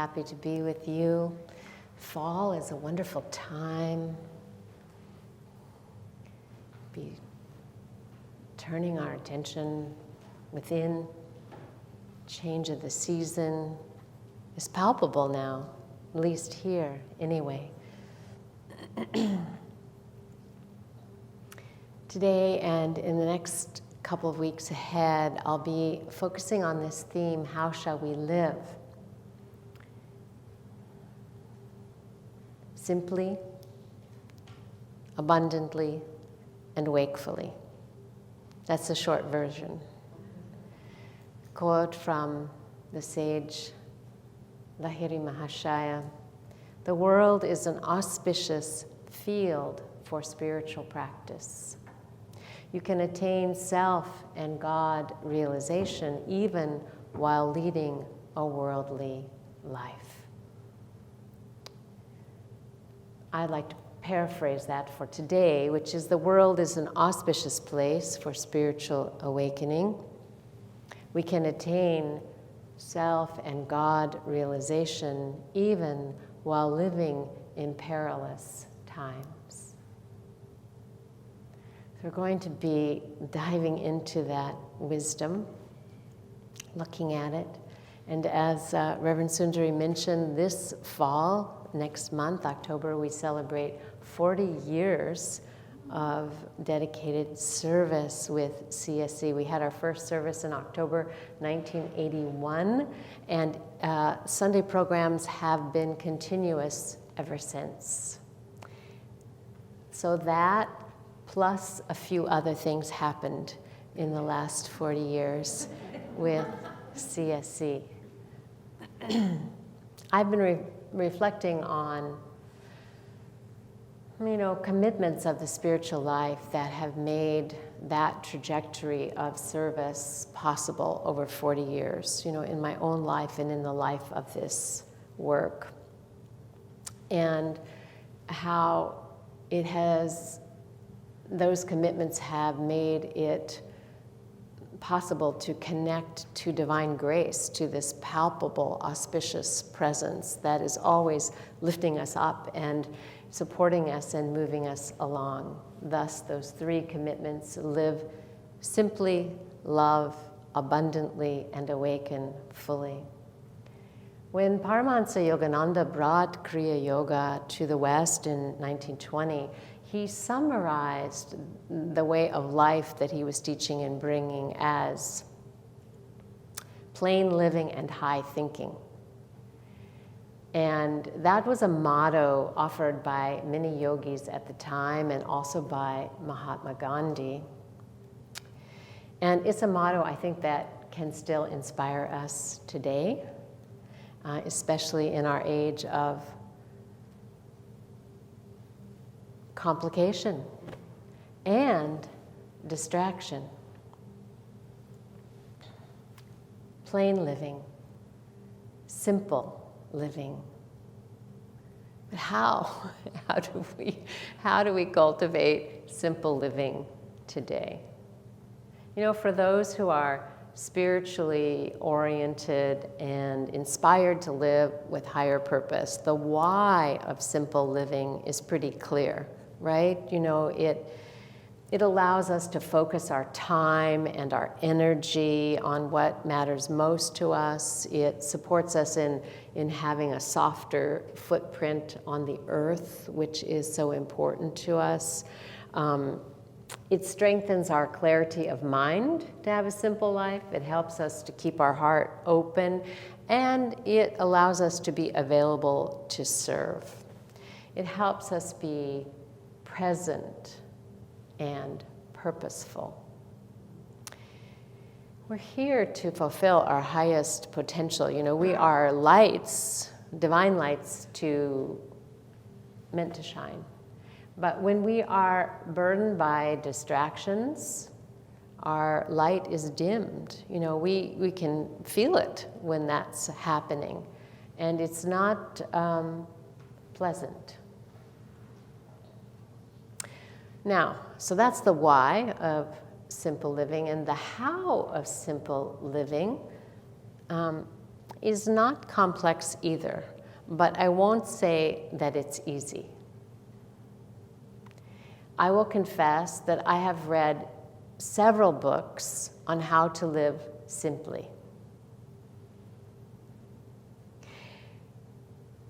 happy to be with you. Fall is a wonderful time. Be turning our attention within. Change of the season is palpable now, at least here anyway. Today and in the next couple of weeks ahead, I'll be focusing on this theme, how shall we live? Simply, abundantly, and wakefully. That's the short version. Quote from the sage Lahiri Mahasaya: "The world is an auspicious field for spiritual practice. You can attain self and God realization even while leading a worldly life." I'd like to paraphrase that for today, which is: the world is an auspicious place for spiritual awakening. We can attain self and God realization even while living in perilous times. So we're going to be diving into that wisdom, looking at it. And as Reverend Sundari mentioned, this fall, next month, October, we celebrate 40 years of dedicated service with CSC. We had our first service in October 1981, and Sunday programs have been continuous ever since. So that, plus a few other things, happened in the last 40 years with CSC. I've been reflecting on commitments of the spiritual life that have made that trajectory of service possible over 40 years, in my own life and in the life of this work. And how those commitments have made it possible to connect to divine grace, to this palpable, auspicious presence that is always lifting us up and supporting us and moving us along. Thus, those three commitments: live simply, love abundantly, and awaken fully. When Paramahansa Yogananda brought Kriya Yoga to the West in 1920, he summarized the way of life that he was teaching and bringing as plain living and high thinking. And that was a motto offered by many yogis at the time and also by Mahatma Gandhi. And it's a motto, I think, that can still inspire us today, especially in our age of complication and distraction. Plain living, simple living. But how? How do we cultivate simple living today? For those who are spiritually oriented and inspired to live with higher purpose, the why of simple living is pretty clear, right? It allows us to focus our time and our energy on what matters most to us. It supports us in having a softer footprint on the earth, which is so important to us. It strengthens our clarity of mind to have a simple life. It helps us to keep our heart open, and it allows us to be available to serve. It helps us be present and purposeful. We're here to fulfill our highest potential. We are lights, divine lights, meant to shine. But when we are burdened by distractions, our light is dimmed. We can feel it when that's happening, and it's not pleasant. Now, so that's the why of simple living, and the how of simple living is not complex either, but I won't say that it's easy. I will confess that I have read several books on how to live simply.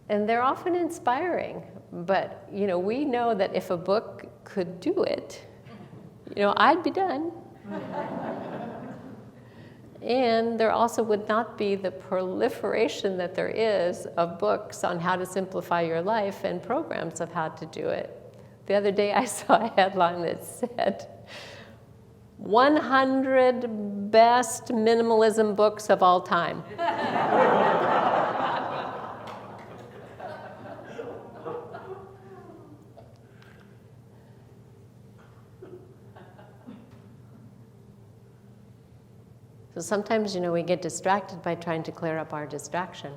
And they're often inspiring, but we know that if a book could do it, I'd be done. And there also would not be the proliferation that there is of books on how to simplify your life and programs of how to do it. The other day I saw a headline that said, 100 best minimalism books of all time. So sometimes, we get distracted by trying to clear up our distraction.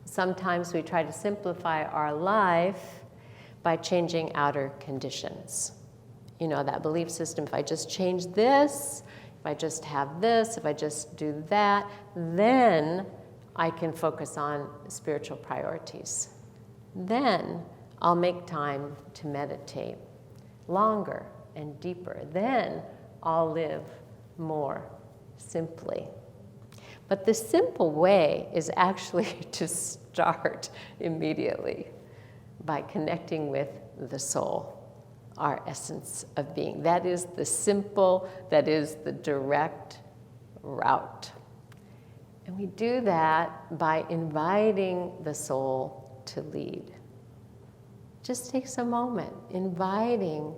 Sometimes we try to simplify our life by changing outer conditions. That belief system, if I just change this, if I just have this, if I just do that, then I can focus on spiritual priorities. Then I'll make time to meditate longer and deeper. Then I'll live more simply. But the simple way is actually to start immediately by connecting with the soul, our essence of being. That is the simple, that is the direct route. And we do that by inviting the soul to lead. Just takes a moment, inviting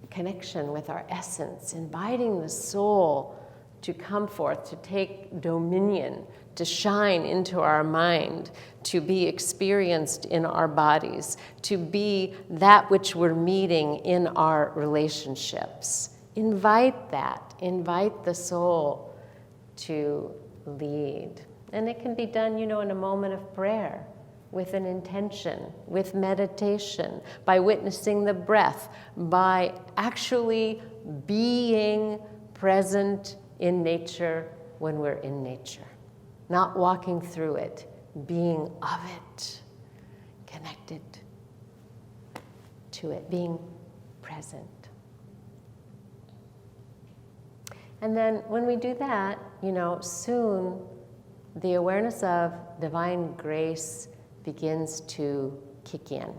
connection with our essence, inviting the soul to come forth, to take dominion, to shine into our mind, to be experienced in our bodies, to be that which we're meeting in our relationships. Invite that. Invite the soul to lead. And it can be done, in a moment of prayer, with an intention, with meditation, by witnessing the breath, by actually being present in nature when we're in nature. Not walking through it, being of it, connected to it, being present. And then when we do that, soon the awareness of divine grace begins to kick in.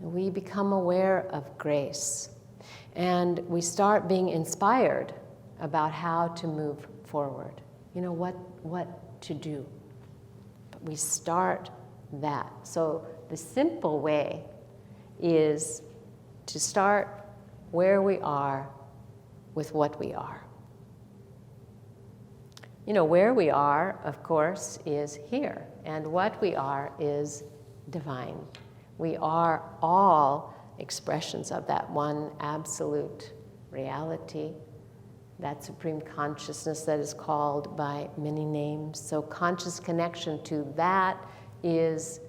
We become aware of grace, and we start being inspired about how to move forward. What to do. But we start that. So the simple way is to start where we are with what we are. Where we are, of course, is here. And what we are is divine. We are all expressions of that one absolute reality, that supreme consciousness that is called by many names. So conscious connection to that is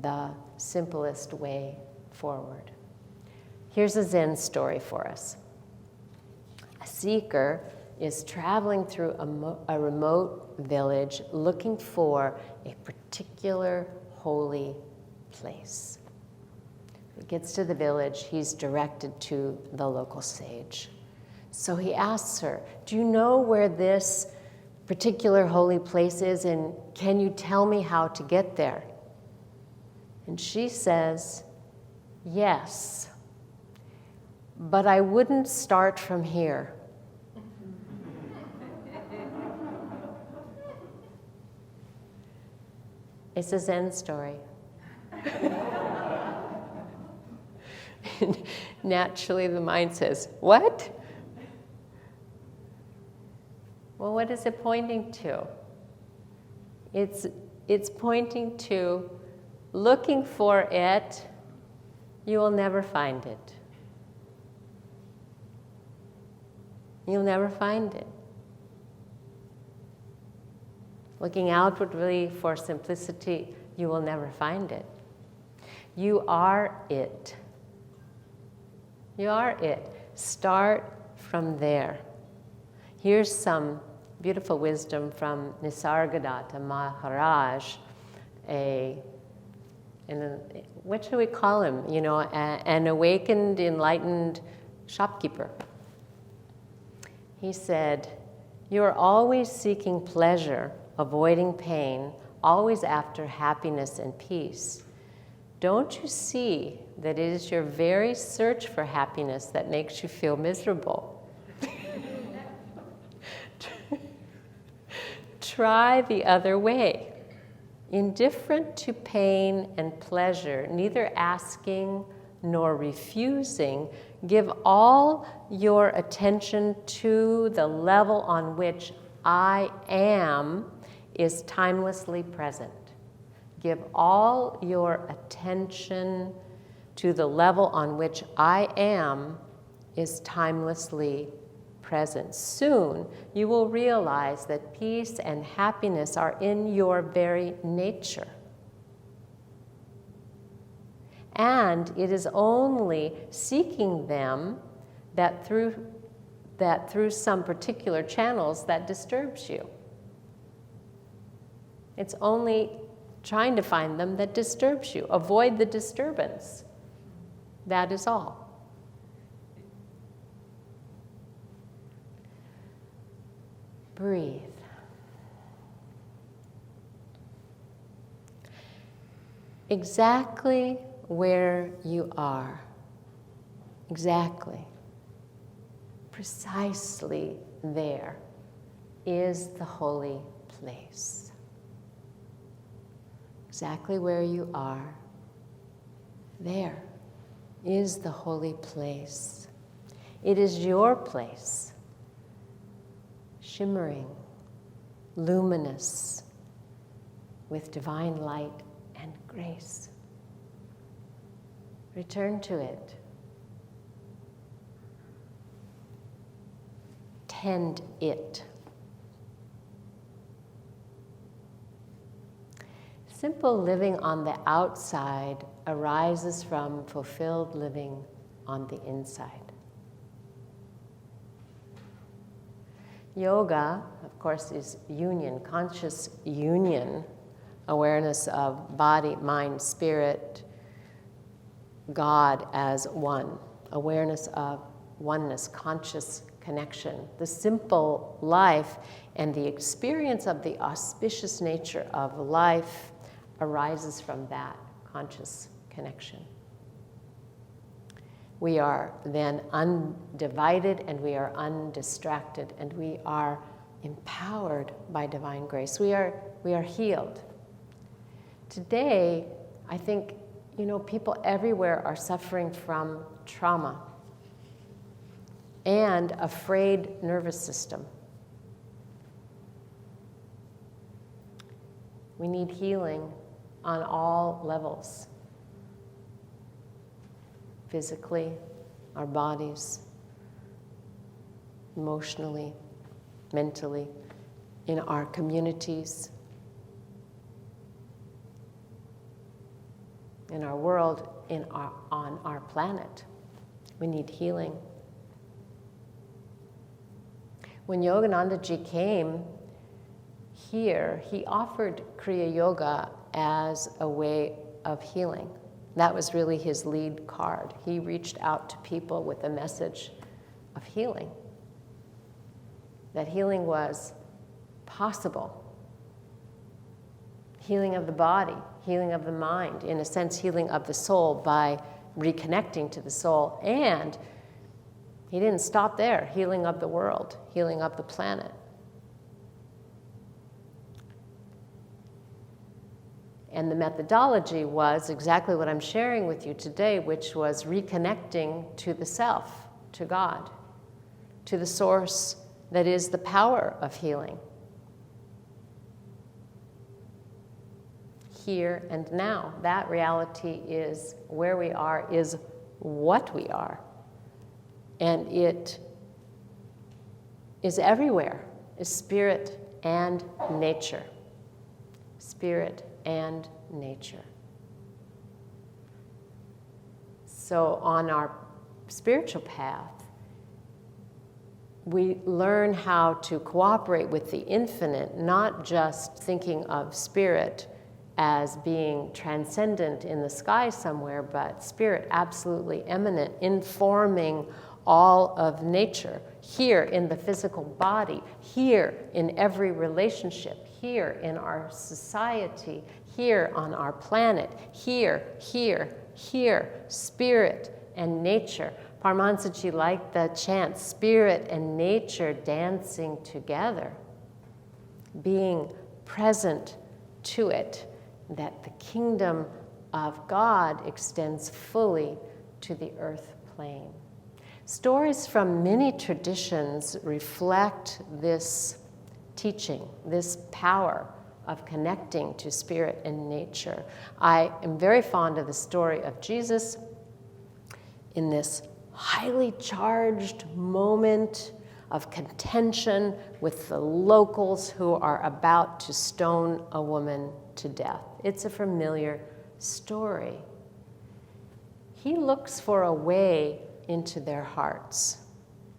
the simplest way forward. Here's a Zen story for us. A seeker is traveling through a remote village looking for a particular holy place. When he gets to the village, he's directed to the local sage. So he asks her, do you know where this particular holy place is, and can you tell me how to get there? And she says, yes, but I wouldn't start from here. It's a Zen story. And naturally, the mind says, what? Well, what is it pointing to? It's pointing to looking for it, you will never find it. You'll never find it. Looking outwardly for simplicity, you will never find it. You are it. You are it. Start from there. Here's some beautiful wisdom from Nisargadatta Maharaj, what should we call him? An awakened, enlightened shopkeeper. He said, "You are always seeking pleasure, avoiding pain, always after happiness and peace. Don't you see that it is your very search for happiness that makes you feel miserable? Try the other way. Indifferent to pain and pleasure, neither asking nor refusing, give all your attention to the level on which I am is timelessly present." Give all your attention to the level on which I am is timelessly present. Soon you will realize that peace and happiness are in your very nature. And it is only seeking them that through some particular channels that disturbs you. It's only trying to find them that disturbs you. Avoid the disturbance. That is all. Breathe. Exactly where you are, exactly, precisely there is the holy place. Exactly where you are, there is the holy place. It is your place, shimmering, luminous, with divine light and grace. Return to it. Tend it. Simple living on the outside arises from fulfilled living on the inside. Yoga, of course, is union, conscious union, awareness of body, mind, spirit, God as one, awareness of oneness, conscious connection. The simple life and the experience of the auspicious nature of life arises from that conscious connection. We are then undivided and we are undistracted and we are empowered by divine grace. We are healed. Today, I think, people everywhere are suffering from trauma and a frayed nervous system. We need healing on all levels. Physically, our bodies, emotionally, mentally, in our communities, in our world, on our planet. We need healing. When Yoganandaji came here, he offered Kriya Yoga as a way of healing. That was really his lead card. He reached out to people with a message of healing, that healing was possible. Healing of the body, healing of the mind, in a sense, healing of the soul by reconnecting to the soul. And he didn't stop there, healing of the world, healing of the planet. And the methodology was exactly what I'm sharing with you today, which was reconnecting to the self, to God, to the source that is the power of healing. Here and now, that reality is where we are, is what we are. And it is everywhere, is spirit and nature. Spirit and nature. So on our spiritual path, we learn how to cooperate with the infinite, not just thinking of spirit as being transcendent in the sky somewhere, but spirit absolutely immanent, informing all of nature, here in the physical body, here in every relationship, here in our society, here on our planet, here, spirit and nature. Paramahansaji liked the chant, spirit and nature dancing together, being present to it, that the kingdom of God extends fully to the earth plane. Stories from many traditions reflect this teaching, this power of connecting to spirit and nature. I am very fond of the story of Jesus in this highly charged moment of contention with the locals who are about to stone a woman to death. It's a familiar story. He looks for a way into their hearts.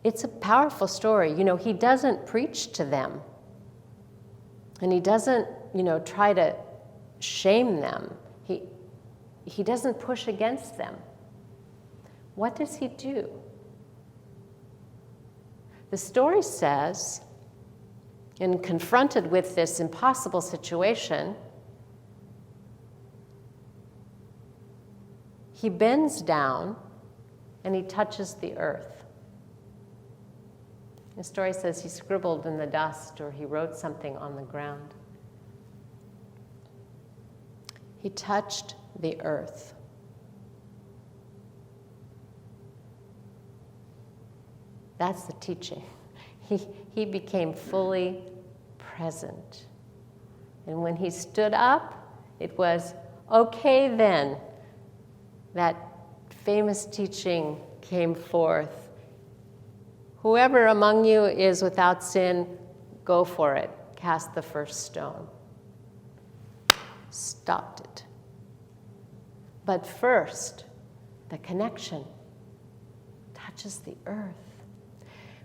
It's a powerful story. You know, he doesn't preach to them. And he doesn't, try to shame them. He doesn't push against them. What does he do? The story says, and confronted with this impossible situation, he bends down and he touches the earth. The story says he scribbled in the dust or he wrote something on the ground. He touched the earth. That's the teaching. He became fully present. And when he stood up, it was, okay then. That famous teaching came forth. Whoever among you is without sin, go for it. Cast the first stone. Stopped it. But first, the connection touches the earth.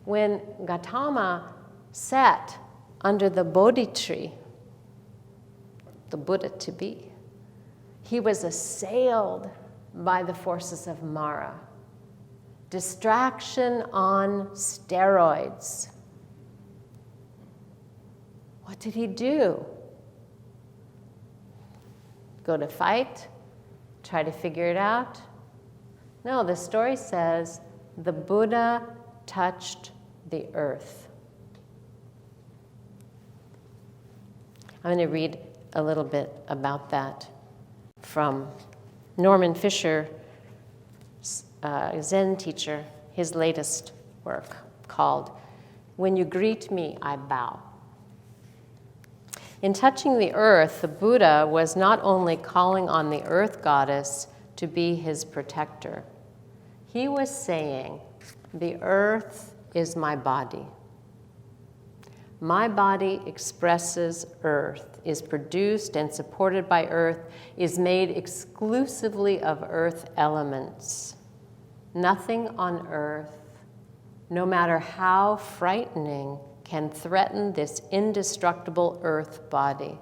When Gautama sat under the Bodhi tree, the Buddha to be, he was assailed by the forces of Mara. Distraction on steroids. What did he do? Go to fight? Try to figure it out? No, the story says the Buddha touched the earth. I'm going to read a little bit about that from Norman Fisher, Zen teacher, his latest work called When You Greet Me, I Bow. In touching the earth, the Buddha was not only calling on the earth goddess to be his protector. He was saying, the earth is my body. My body expresses earth, is produced and supported by earth, is made exclusively of earth elements. Nothing on earth, no matter how frightening, can threaten this indestructible earth body.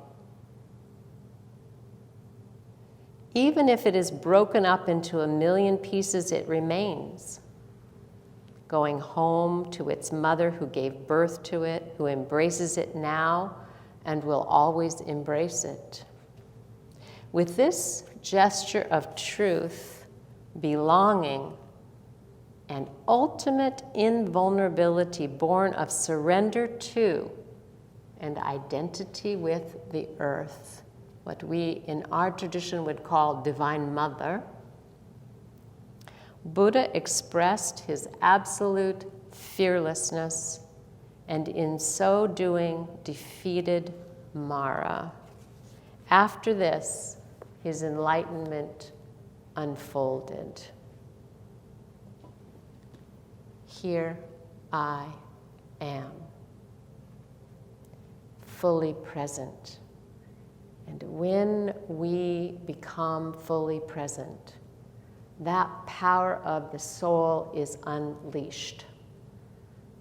Even if it is broken up into 1,000,000 pieces, it remains, going home to its mother who gave birth to it, who embraces it now and will always embrace it. With this gesture of truth, belonging, and ultimate invulnerability born of surrender to and identity with the earth, what we in our tradition would call Divine Mother, Buddha expressed his absolute fearlessness and in so doing defeated Mara. After this, his enlightenment unfolded. Here I am, fully present. And when we become fully present, that power of the soul is unleashed.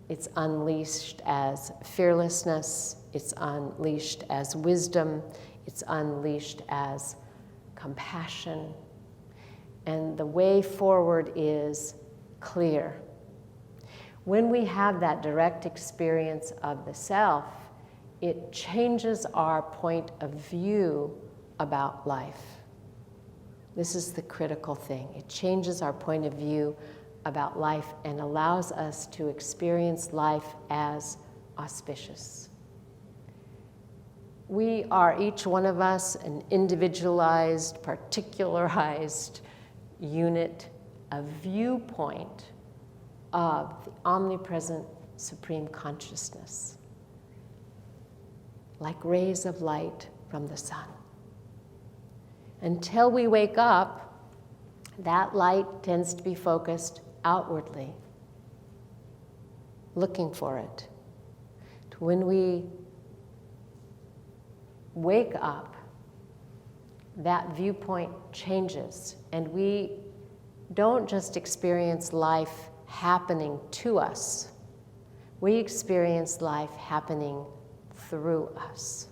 It's unleashed as fearlessness. It's unleashed as wisdom. It's unleashed as compassion. And the way forward is clear. When we have that direct experience of the self, it changes our point of view about life. This is the critical thing. It changes our point of view about life and allows us to experience life as auspicious. We are, each one of us, an individualized, particularized unit, a viewpoint of the omnipresent supreme consciousness, like rays of light from the sun. Until we wake up, that light tends to be focused outwardly, looking for it. When we wake up, that viewpoint changes, and we don't just experience life happening to us. We experience life happening through us.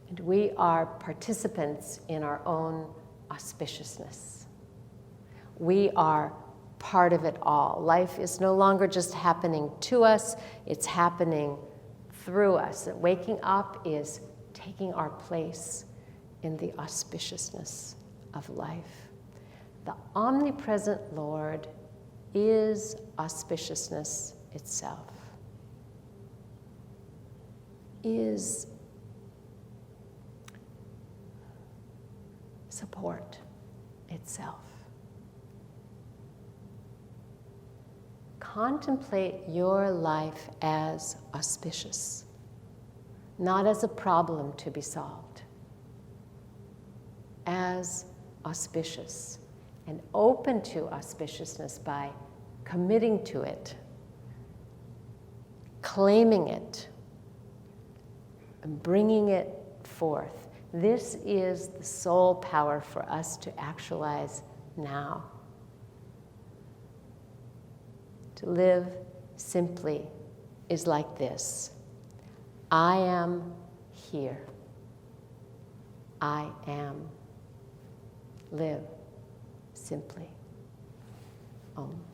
And we are participants in our own auspiciousness. We are part of it all. Life is no longer just happening to us, it's happening through us. And waking up is taking our place in the auspiciousness of life. The omnipresent Lord is auspiciousness itself, is support itself. Contemplate your life as auspicious, not as a problem to be solved, as auspicious, and open to auspiciousness by committing to it, claiming it, and bringing it forth. This is the soul power for us to actualize now. To live simply is like this. I am here. I am. Live simply. Om.